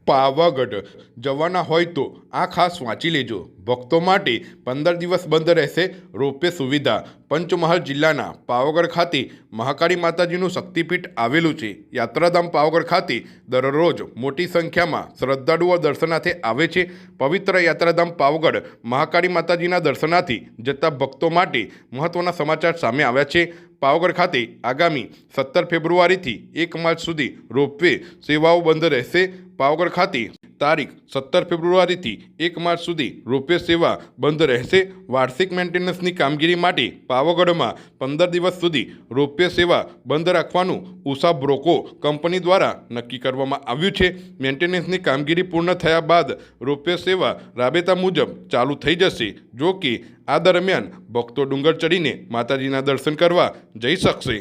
પાવાગઢ જવાના હોય તો આ ખાસ વાંચી લેજો। ભક્તો માટે 15 દિવસ બંધ રહેશે રોપવે સુવિધા। પંચમહાલ જિલ્લાના પાવાગઢ ખાતે મહાકાળી માતાજીનું શક્તિપીઠ આવેલું છે। યાત્રાધામ પાવાગઢ ખાતે દરરોજ મોટી સંખ્યામાં શ્રદ્ધાળુઓ દર્શનાર્થે આવે છે। પવિત્ર યાત્રાધામ પાવાગઢ મહાકાળી માતાજીના દર્શનાર્થે જતા ભક્તો માટે મહત્વના સમાચાર સામે આવ્યા છે। પાવાગઢ ખાતે આગામી 17 ફેબ્રુઆરીથી 1 માર્ચ સુધી રોપવે સેવાઓ બંધ રહેશે। પાવાગઢ ખાતે તારીખ 17 ફેબ્રુઆરીથી 1 માર્ચ સુધી રોપવે સેવા બંધ રહેશે। વાર્ષિક મેન્ટેનન્સની કામગીરી માટે પાવાગઢમાં 15 દિવસ સુધી રોપવે સેવા બંધ રાખવાનું ઉષા બ્રોકો કંપની દ્વારા નક્કી કરવામાં આવ્યું છે। મેન્ટેનન્સની કામગીરી પૂર્ણ થયા બાદ રોપવે સેવા રાબેતા મુજબ ચાલુ થઈ જશે। જો કે આ દરમિયાન ભક્તો ડુંગર ચડીને માતાજીના દર્શન કરવા જઈ શકશે।